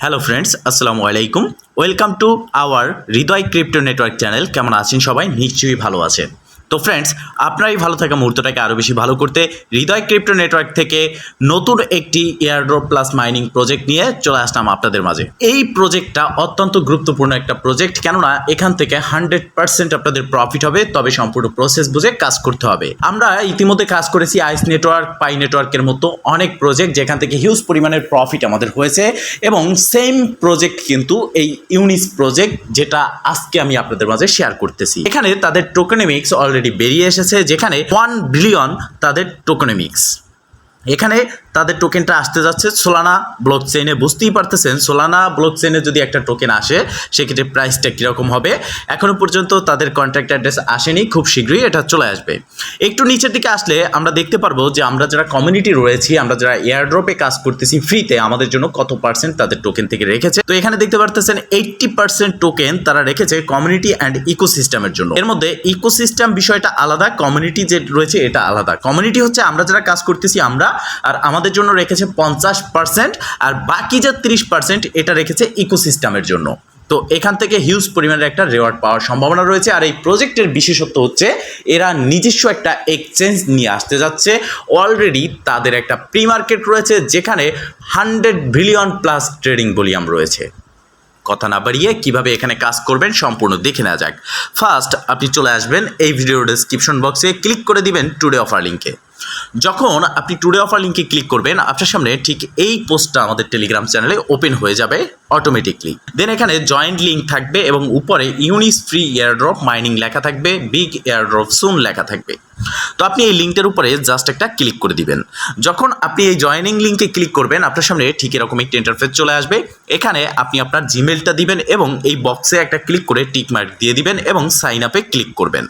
Hello friends, আসসালামু আলাইকুম। Welcome to our Hridoy crypto network channel. কেমন আছেন সবাই? নিশ্চয়ই ভালো আছেন। তো ফ্রেন্ডস, আপনার এই ভালো থাকা মুহূর্তটাকে আরও বেশি ভালো করতে হৃদয় ক্রিপ্টো নেটওয়ার্ক থেকে নতুন একটি এয়ারড্রপ প্লাস মাইনিং প্রজেক্ট নিয়ে চলে আসলাম আপনাদের মাঝে। এই প্রজেক্টটা অত্যন্ত গুরুত্বপূর্ণ একটা প্রজেক্ট, কেননা এখান থেকে 100% আপনাদের প্রফিট হবে, তবে সম্পূর্ণ প্রসেস বুঝে কাজ করতে হবে। আমরা ইতিমধ্যে কাজ করেছি আইস নেটওয়ার্ক, পাই নেটওয়ার্কের মতো অনেক প্রজেক্ট, যেখান থেকে হিউজ পরিমাণের প্রফিট আমাদের হয়েছে, এবং সেম প্রজেক্ট কিন্তু এই ইউনিস প্রজেক্ট, যেটা আজকে আমি আপনাদের মাঝে শেয়ার করতেছি। এখানে তাদের টোকেনমিক্স অলরেডি বেরিয়ে এসেছে, যেখানে 1 বিলিয়ন তাদের টোকেনমিক্স। এখানে তাদের টোকেনটা আসতে যাচ্ছে সোলানা ব্লক চেইনে। বুঝতেই পারতেছেন সোলানা ব্লক চেইনে যদি একটা টোকেন আসে সেক্ষেত্রে প্রাইসটা কীরকম হবে। এখনও পর্যন্ত তাদের কন্ট্যাক্ট অ্যাড্রেস আসেনি, খুব শীঘ্রই এটা চলে আসবে। একটু নিচের দিকে আসলে আমরা দেখতে পারবো যে আমরা যারা কমিউনিটি রয়েছি, আমরা যারা এয়ারড্রপে কাজ করতেছি ফ্রিতে, আমাদের জন্য কত পার্সেন্ট তাদের টোকেন থেকে রেখেছে। তো এখানে দেখতে পারতেছেন 80% টোকেন তারা রেখেছে কমিউনিটি অ্যান্ড ইকোসিস্টেমের জন্য। এর মধ্যে ইকোসিস্টেম বিষয়টা আলাদা, কমিউনিটি যে রয়েছে এটা আলাদা। কমিউনিটি হচ্ছে আমরা যারা কাজ করতেছি আমরা, আর আমাদের জন্য রেখেছে 50%, আর বাকি যে 30% এটা রেখেছে ইকোসিস্টেমের জন্য। তো এখান থেকে হিউজ পরিমাণের একটা রিওয়ার্ড পাওয়ার সম্ভাবনা রয়েছে। আর এই প্রজেক্টের বিশেষত্ব হচ্ছে এরা নিজস্ব একটা এক্সচেঞ্জ নিয়ে আসতে যাচ্ছে। অলরেডি তাদের একটা প্রি মার্কেট রয়েছে, যেখানে 100 বিলিয়ন প্লাস ট্রেডিং ভলিউম রয়েছে। কথা না বাড়িয়ে কীভাবে এখানে কাজ করবেন সম্পূর্ণ দেখে নেওয়া যাক। ফার্স্ট আপনি চলে আসবেন এই ভিডিওর ডেসক্রিপশন বক্সে, ক্লিক করে দিবেন টুডে অফার লিঙ্কে। যখন আপনি টুডে অফার লিঙ্কে ক্লিক করবেন, আপনার সামনে ঠিক এই পোস্টটা আমাদের টেলিগ্রাম চ্যানেলে ওপেন হয়ে যাবে অটোমেটিকলি। দেন এখানে জয়েন্ট লিঙ্ক থাকবে এবং উপরে ইউনিস ফ্রি এয়ারড্রপ মাইনিং লেখা থাকবে, বিগ এয়ারড্রপ সুন লেখা থাকবে। তো আপনি এই লিঙ্কটার উপরে জাস্ট একটা ক্লিক করে দিবেন। যখন আপনি এই জয়েনিং লিঙ্কে ক্লিক করবেন, আপনার সামনে ঠিক এরকম একটি ইন্টারফেস চলে আসবে। এখানে আপনি আপনার জিমেলটা দিবেন এবং এই বক্সে একটা ক্লিক করে টিক মার্ক দিয়ে দিবেন এবং সাইন আপে ক্লিক করবেন।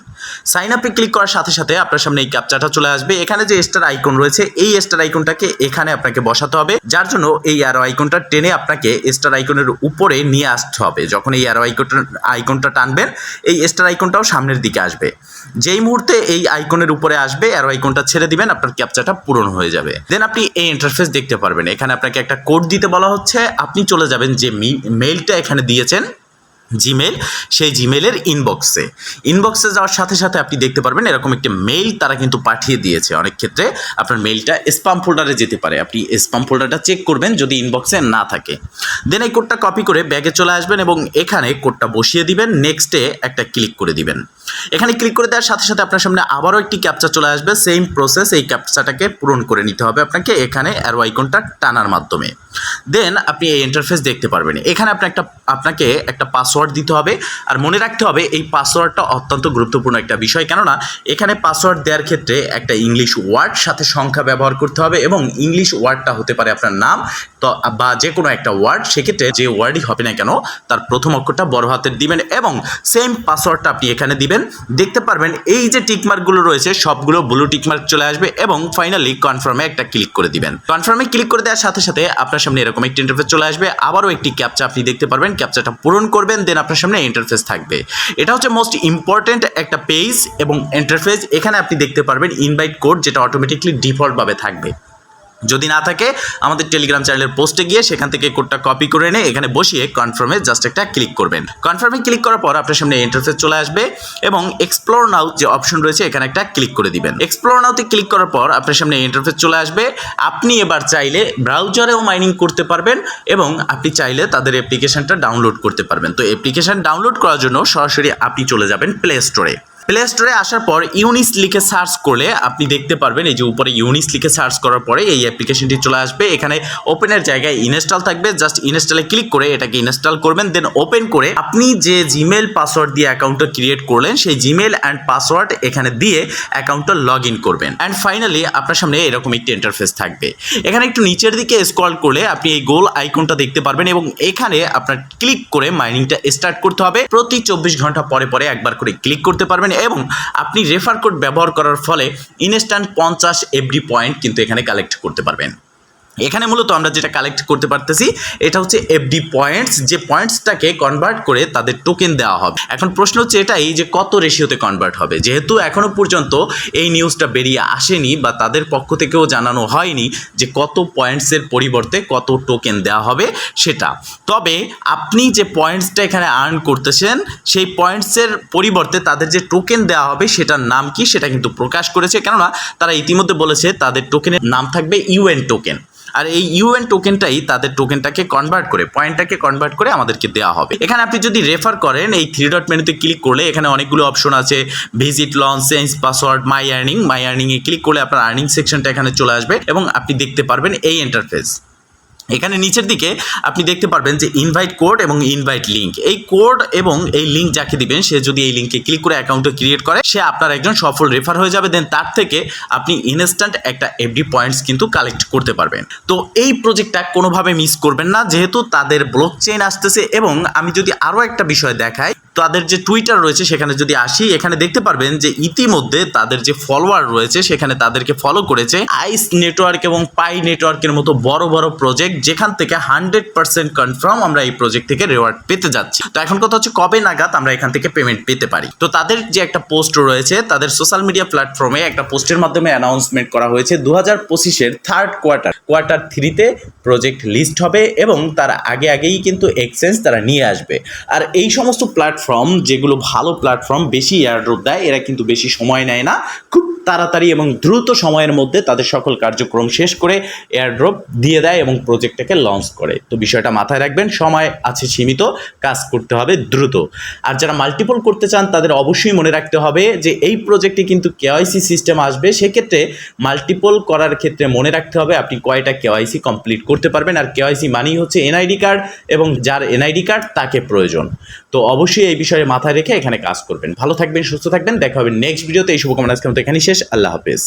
সাইন আপে ক্লিক করার সাথে সাথে আপনার সামনে এই ক্যাপচাটা চলে আসবে। এখানে যে স্টার আইকন রয়েছে, এই স্টার আইকনটাকে এখানে আপনাকে বসাতে হবে, যার জন্য এই অ্যারো আইকনটা টেনে আপনাকে স্টার আইকনের উপরে নিয়ে আসতে হবে। যখন এই অ্যারো আইকনটা টানবেন, এই স্টার আইকনটাও সামনের দিকে আসবে। যেই মুহূর্তে এই আইকনের উপরে আসবে, অ্যারো আইকনটা ছেড়ে দিবেন, আপনার ক্যাপচাটা পূরণ হয়ে যাবে। দেন আপনি এই ইন্টারফেস দেখতে পারবেন। এখানে আপনাকে একটা কোড দিতে বলা হচ্ছে। আপনি চলে যাবেন যে মেইলটা এখানে দিয়েছেন জিমেল, সেই জিমেলের ইনবক্সে যাওয়ার সাথে সাথে আপনি দেখতে পারবেন এরকম একটি মেইল তারা কিন্তু পাঠিয়ে দিয়েছে। অনেক ক্ষেত্রে আপনার মেইলটা স্প্যাম ফোল্ডারে যেতে পারে, আপনি স্প্যাম ফোল্ডারটা চেক করবেন যদি ইনবক্সে না থাকে। দেন এই কোডটা কপি করে ব্যাগে চলে আসবেন এবং এখানে কোডটা বসিয়ে দিবেন, নেক্সটে একটা ক্লিক করে দিবেন। এখানে ক্লিক করে দেওয়ার সাথে সাথে আপনার সামনে আবারও একটি ক্যাপচা চলে আসবে। সেম প্রসেস, এই ক্যাপচাটাকে পূরণ করে নিতে হবে আপনাকে এখানে অ্যারো আইকনটা টানার মাধ্যমে। দেন আপনি এই ইন্টারফেস দেখতে পারবেন। এখানে আপনাকে একটা পাসওয়ার্ড দিতে হবে, আর মনে রাখতে হবে এই পাসওয়ার্ডটা অত্যন্ত গুরুত্বপূর্ণ একটা বিষয়, কেননা এখানে পাসওয়ার্ড দেওয়ার ক্ষেত্রে একটা ইংলিশ ওয়ার্ড সাথে সংখ্যা ব্যবহার করতে হবে, এবং ইংলিশ ওয়ার্ডটা হতে পারে আপনার নাম তো বা যে কোনো একটা ওয়ার্ড। সেক্ষেত্রে যে ওয়ার্ডই হবে না কেন তার প্রথম অক্ষরটা বড় হাতের দিবেন এবং সেম পাসওয়ার্ডটা আপনি এখানে দিবেন। দেখতে পারবেন এই যে টিকমার্কগুলো রয়েছে সবগুলো ব্লু টিকমার্ক চলে আসবে এবং ফাইনালি কনফার্মে একটা ক্লিক করে দিবেন। কনফার্মে ক্লিক করে দেওয়ার সাথে সাথে আপনার সামনে এরকম একটি ইন্টারফেস চলে আসবে। আবারও একটি ক্যাপচা আপনি দেখতে পারবেন, ক্যাপচাটা পূরণ করবেন, দেন আপনার সামনে ইন্টারফেস থাকবে। এটা হচ্ছে মোস্ট ইম্পর্টেন্ট একটা পেজ এবং ইন্টারফেস। এখানে আপনি দেখতে পারবেন ইনভাইট কোড, যেটা অটোমেটিকলি ডিফল্টভাবে থাকবে। যদি না থাকে আমাদের টেলিগ্রাম চ্যানেলের পোস্টে গিয়ে সেখান থেকে কোডটা কপি করে এনে এখানে বসিয়ে কনফার্মে জাস্ট একটা ক্লিক করবেন। কনফার্মে ক্লিক করার পর আপনার সামনে ইন্টারফেস চলে আসবে এবং এক্সপ্লোর নাও যে অপশন রয়েছে এখানে একটা ক্লিক করে দিবেন। এক্সপ্লোর নাওতে ক্লিক করার পর আপনার সামনে ইন্টারফেস চলে আসবে। আপনি এবার চাইলে ব্রাউজারেও মাইনিং করতে পারবেন এবং আপনি চাইলে তাদের অ্যাপ্লিকেশনটা ডাউনলোড করতে পারবেন। তো অ্যাপ্লিকেশন ডাউনলোড করার জন্য সরাসরি আপনি চলে যাবেন প্লে স্টোরে। প্লে স্টোরে আসার পর ইউনিস লিখে সার্চ করলে আপনি দেখতে পারবেন এই যে উপরে ইউনিস লিখে সার্চ করার পরে এই অ্যাপ্লিকেশনটি চলে আসবে। এখানে ওপেনের জায়গায় ইনস্টল থাকবে, জাস্ট ইনস্টলে ক্লিক করে এটাকে ইনস্টল করবেন। দেন ওপেন করে আপনি যে জিমেল পাসওয়ার্ড দিয়ে অ্যাকাউন্টটা ক্রিয়েট করলেন সেই জিমেল অ্যান্ড পাসওয়ার্ড এখানে দিয়ে অ্যাকাউন্টটা লগ ইন করবেন। অ্যান্ড ফাইনালি আপনার সামনে এরকম একটি ইন্টারফেস থাকবে। এখানে একটু নিচের দিকে স্ক্রল করলে আপনি এই গোল আইকনটা দেখতে পারবেন এবং এখানে আপনার ক্লিক করে মাইনিংটা স্টার্ট করতে হবে। প্রতি 24 ঘন্টা পরে পরে একবার করে ক্লিক করতে পারবেন এবং আপনি রেফার কোড ব্যবহার করার ফলে ইনস্ট্যান্ট 50 এভরি পয়েন্ট কিন্তু এখানে কালেক্ট করতে পারবেন। এখানে মূলত আমরা যেটা কালেক্ট করতে পারতেছি এটা হচ্ছে এফডি পয়েন্টস, যে পয়েন্টসটাকে কনভার্ট করে তাদের টোকেন দেওয়া হবে। এখন প্রশ্ন হচ্ছে এটাই যে কত রেশিওতে কনভার্ট হবে, যেহেতু এখনো পর্যন্ত এই নিউজটা বেরিয়ে আসেনি বা তাদের পক্ষ থেকেও জানানো হয়নি যে কত পয়েন্টসের পরিবর্তে কত টোকেন দেওয়া হবে সেটা। তবে আপনি যে পয়েন্টসটা এখানে আর্ন করতেছেন সেই পয়েন্টসের পরিবর্তে তাদের যে টোকেন দেওয়া হবে সেটার নাম কি সেটা কিন্তু প্রকাশ করেছে, কেননা তারা ইতিমধ্যে বলেছে তাদের টোকেনের নাম থাকবে ইউএন টোকেন। আর এই ইউএন টোকেনটাই তাদের টোকেনটাকে কনভার্ট করে, পয়েন্টটাকে কনভার্ট করে আমাদেরকে দেওয়া হবে। এখানে আপনি যদি রেফার করেন এই 3 ডট মেনুতে ক্লিক করলে এখানে অনেকগুলো অপশন আছে, ভিজিট, লঞ্চ, চেঞ্জ পাসওয়ার্ড, মাই আর্নিংয়ে ক্লিক করলে আপনার আর্নিং সেকশনটা এখানে চলে আসবে এবং আপনি দেখতে পারবেন এই ইন্টারফেস। এখানে নিচের দিকে আপনি দেখতে পারবেন যে ইনভাইট কোড এবং ইনভাইট লিঙ্ক। এই কোড এবং এই লিঙ্ক যাকে দিবেন সে যদি এই লিঙ্কে ক্লিক করে অ্যাকাউন্টে ক্রিয়েট করে সে আপনার একজন সফল রেফার হয়ে যাবে। দেন তার থেকে আপনি ইনস্ট্যান্ট একটা এফডি পয়েন্টস কিন্তু কালেক্ট করতে পারবেন। তো এই প্রজেক্টটা কোনোভাবে মিস করবেন না, যেহেতু তাদের ব্লক চেইন আসতেছে। এবং আমি যদি আরও একটা বিষয় দেখাই, তাদের যে টুইটার রয়েছে সেখানে যদি আসি, এখানে দেখতে পারবেন যে ইতিমধ্যে তাদের যে ফলোয়ার রয়েছে সেখানে তাদেরকে ফলো করেছে আইস নেটওয়ার্ক এবং পাই নেটওয়ার্কের মতো বড় বড় প্রজেক্ট, যেখান থেকে 100% কনফার্ম আমরা এই প্রজেক্ট থেকে রিওয়ার্ড পেতে যাচ্ছি। তো এখন কথা হচ্ছে কবে নাগাদ আমরা এখান থেকে পেমেন্ট পেতে পারি। তো তাদের যে একটা পোস্ট রয়েছে তাদের সোশ্যাল মিডিয়া প্ল্যাটফর্মে একটা পোস্টের মাধ্যমে অ্যানাউন্সমেন্ট করা হয়েছে 2025-এর থার্ড কোয়ার্টার 3-তে প্রজেক্ট লিস্ট হবে এবং তার আগেই কিন্তু এক্সচেঞ্জ তারা নিয়ে আসবে। আর এই সমস্ত প্ল্যাটফর্ম যেগুলো ভালো প্ল্যাটফর্ম, বেশি এয়ারড্রপ দেয়, এরা কিন্তু বেশি সময় নেয় না, খুব তাড়াতাড়ি এবং দ্রুত সময়ের মধ্যে তাদের সকল কার্যক্রম শেষ করে এয়ারড্রপ দিয়ে দেয় এবং প্রজেক্টটাকে লঞ্চ করে। তো বিষয়টা মাথায় রাখবেন, সময় আছে সীমিত, কাজ করতে হবে দ্রুত। আর যারা মাল্টিপল করতে চান তাদের অবশ্যই মনে রাখতে হবে যে এই প্রজেক্টে কিন্তু কেওয়াইসি সিস্টেম আসবে। সেক্ষেত্রে মাল্টিপল করার ক্ষেত্রে মনে রাখতে হবে আপনি কয়টা কেওয়াইসি কমপ্লিট করতে পারবেন। আর কেওয়াইসি মানেই হচ্ছে এনআইডি কার্ড, এবং যার এনআইডি কার্ড তাকে প্রয়োজন। তো অবশ্যই এই বিষয়ে মাথায় রেখে এখানে কাজ করবেন। ভালো থাকবেন, সুস্থ থাকবেন, দেখা হবে নেক্সট ভিডিওতে। এই শুভকামনা আজকের মতো এখানেই শেষ। আল্লাহ হাফেজ।